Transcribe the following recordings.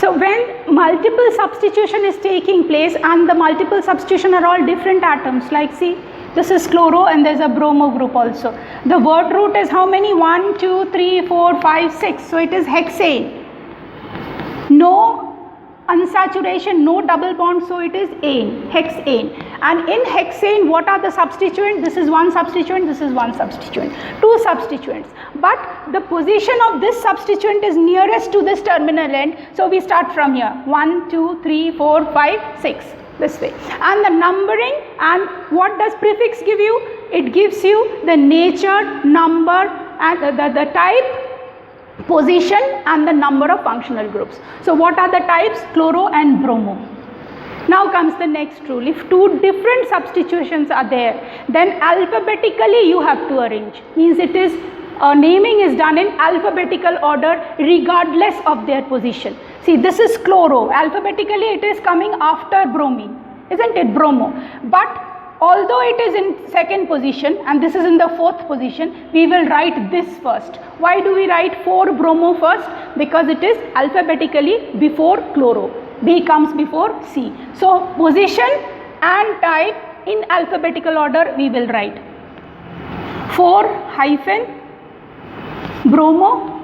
So when multiple substitution is taking place, and the multiple substitution are all different atoms, like see, this is chloro and there's a bromo group also. The word root is how many? 1, 2, 3, 4, 5, 6. So it is hexane. No unsaturation, no double bond, so it is ane, hexane. And in hexane, what are the substituents? This is one substituent, this is one substituent, two substituents. But the position of this substituent is nearest to this terminal end, so we start from here, 1, 2, 3, 4, 5, 6, this way. And the numbering, and what does prefix give you? It gives you the nature, number, and the type, position, and the number of functional groups. So what are the types? Chloro and bromo. Now comes the next rule. If two different substitutions are there, then alphabetically you have to arrange. Means it is naming is done in alphabetical order regardless of their position. See, this is chloro. Alphabetically it is coming after bromine, isn't it? Bromo. But although it is in second position and this is in the fourth position, we will write this first. Why do we write 4-bromo first? Because it is alphabetically before chloro. B comes before C. So position and type in alphabetical order we will write. 4-bromo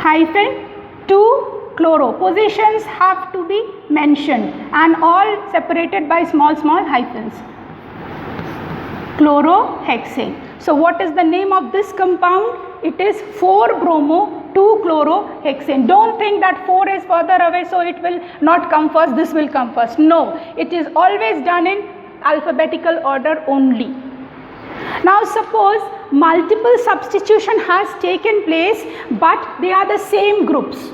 -2 chloro. Positions have to be mentioned and all separated by small hyphens. Chlorohexane. So what is the name of this compound? It is 4-bromo 2-chlorohexane. Don't think that 4 is further away, so it will not come first, this will come first. No, it is always done in alphabetical order only. Now suppose multiple substitution has taken place, but they are the same groups.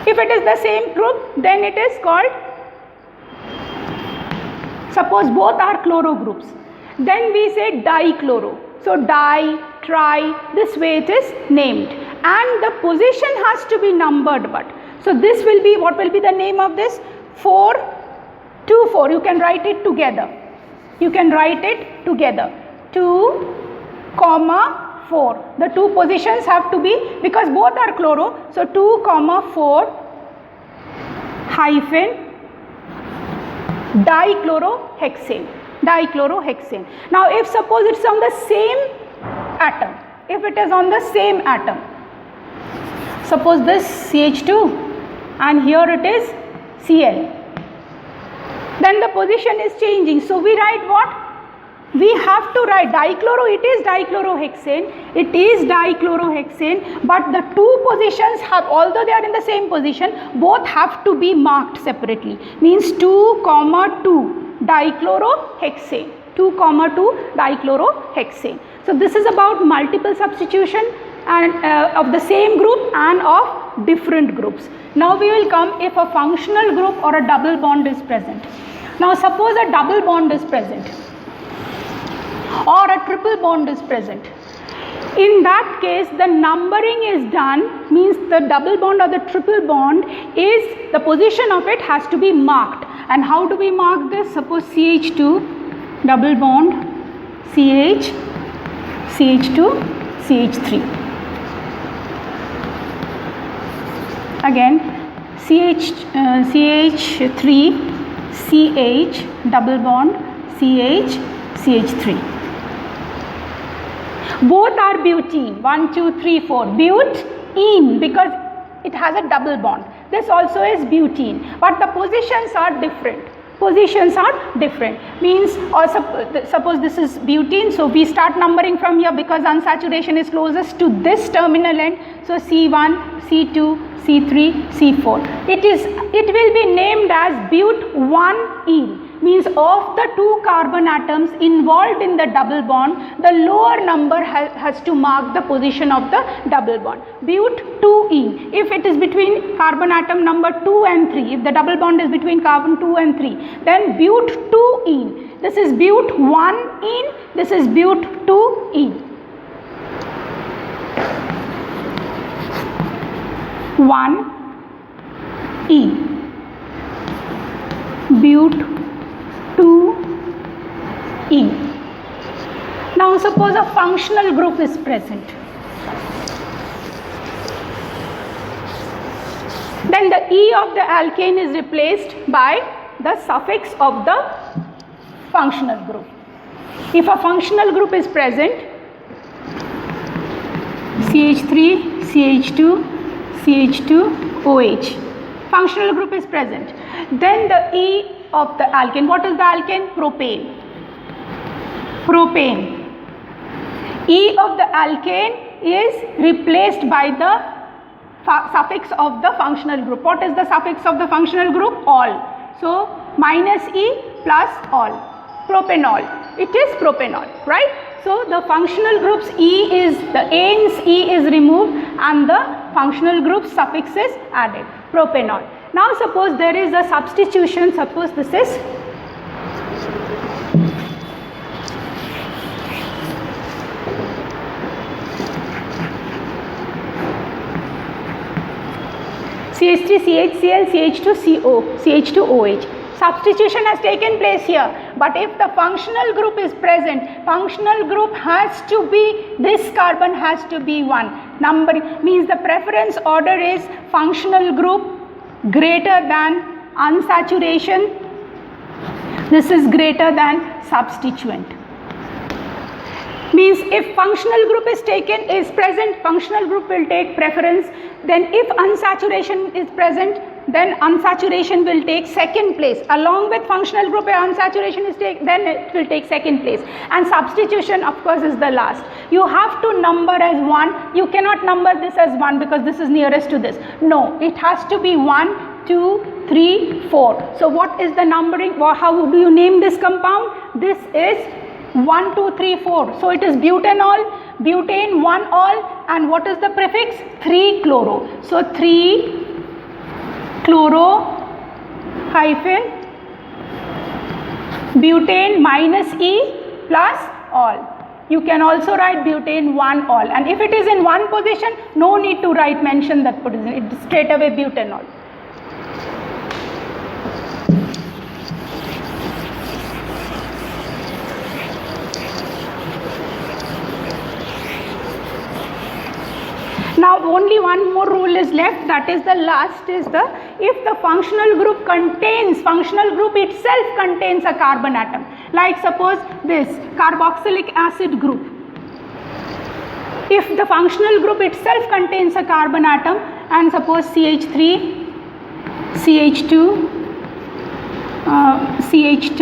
If it is the same group, then it is called, suppose both are chloro groups, then we say dichloro. So di, tri, this way it is named, and the position has to be numbered. But so this will be, what will be the name of this? 4, 2, 4. You can write it together. You can write it together. 2, 4. The two positions have to be, because both are chloro, so 2, 4 hyphen dichlorohexane. Dichlorohexane. Now if suppose it's on the same atom, if it is on the same atom, suppose this CH2 and here it is Cl, then the position is changing. So we write what? We have to write dichloro, it is dichlorohexane, but the two positions have, although they are in the same position, both have to be marked separately. Means 2, 2 dichlorohexane, 2, 2 dichlorohexane. So this is about multiple substitution and of the same group and of different groups. Now we will come if a functional group or a double bond is present. Now suppose a double bond is present or a triple bond is present. In that case, the numbering is done, means the double bond or the triple bond is, the position of it has to be marked. And how do we mark this? Suppose CH2 double bond CH, CH2 CH3. Again CH3 CH double bond CH, CH3. Both are butene, 1, 2, 3, 4, butene, because it has a double bond. This also is butene, but the positions are different. Positions are different. Means, or suppose this is butene, so we start numbering from here because unsaturation is closest to this terminal end. So C1, C2, C3, C4. It will be named as but1ene. Means of the two carbon atoms involved in the double bond, the lower number has to mark the position of the double bond. But2ene. If it is between carbon atom number 2 and 3, if the double bond is between carbon 2 and 3, then but2ene. This is but1ene, this is but2ene. 1ene. but2ene. Now suppose a functional group is present. Then the E of the alkane is replaced by the suffix of the functional group. If a functional group is present, CH3, CH2, CH2, OH, functional group is present. Then the E of the alkane, what is the alkane? Propane. Propane. E of the alkane is replaced by the suffix of the functional group. What is the suffix of the functional group? All. So minus E plus all. Propanol. It is propanol, right? So the functional group's E is, the ane's E is removed and the functional group suffix is added. Propanol. Now suppose there is a substitution. Suppose this is CH3, CHCl, CH2CO, CH2OH. Substitution has taken place here, but if the functional group is present, functional group has to be, this carbon has to be 1. Numbering means the preference order is functional group greater than unsaturation. This is greater than substituent. Means if functional group is present, functional group will take preference. Then if unsaturation is present, then unsaturation will take second place. Along with functional group, unsaturation is then it will take second place. And substitution, of course, is the last. You have to number as 1. You cannot number this as 1 because this is nearest to this. No, it has to be 1, 2, 3, 4. So what is the numbering? How do you name this compound? This is 1, 2, 3, 4. So it is butanol, butane, 1 all, and what is the prefix? 3-chloro. So 3-chloro hyphen butane minus E plus all. You can also write butane 1 all, and if it is in one position, no need to mention that position. It is straight away butanol. Now only one more rule is left, that is the last is the, if the functional group itself contains a carbon atom, like suppose this carboxylic acid group. If the functional group itself contains a carbon atom, and suppose CH3, CH2, CH2,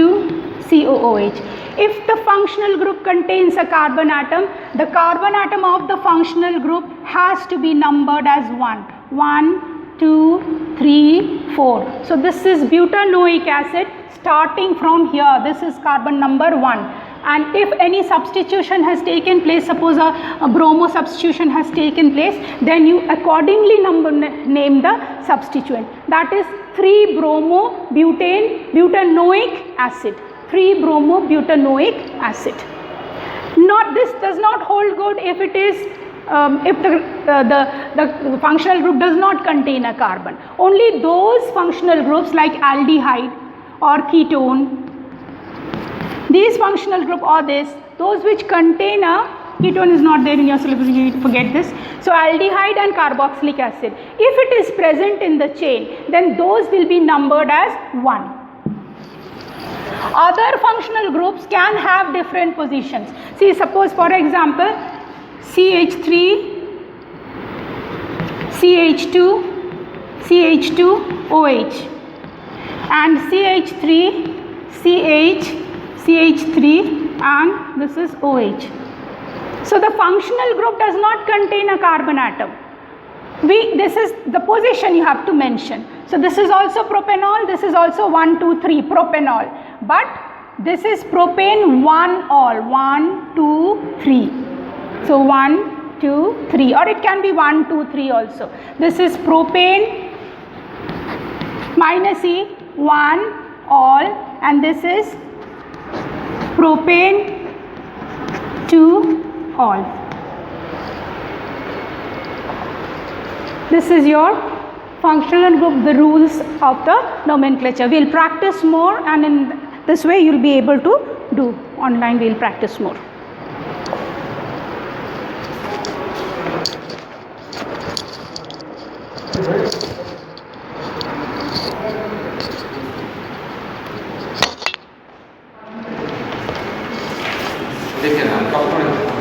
COOH. If the functional group contains a carbon atom, the carbon atom of the functional group has to be numbered as 1. 1, 2, 3, 4. So this is butanoic acid starting from here. This is carbon number 1. And if any substitution has taken place, suppose a bromo substitution has taken place, then you accordingly name the substituent. That is 3-bromo-butanoic acid. 3-bromo-butanoic acid. This does not hold good if it is if the functional group does not contain a carbon. Only those functional groups like aldehyde or ketone, these functional group or those which contain a ketone is not there in your syllabus, you need to forget this. So aldehyde and carboxylic acid, if it is present in the chain, then those will be numbered as 1. Other functional groups can have different positions. See, suppose for example CH3, CH2, CH2OH and CH3, CH, CH3 and this is OH. So the functional group does not contain a carbon atom. This is the position you have to mention. So this is also propanol, this is also 1, 2, 3 propanol. But this is propane 1 all, 1, 2, 3. So 1, 2, 3, or it can be 1, 2, 3 also. This is propane minus E 1 all, and this is propane 2 all. This is your functional group, the rules of the nomenclature. We will practice more, and in this way you will be able to do. Online we will practice more. देखिए ना cup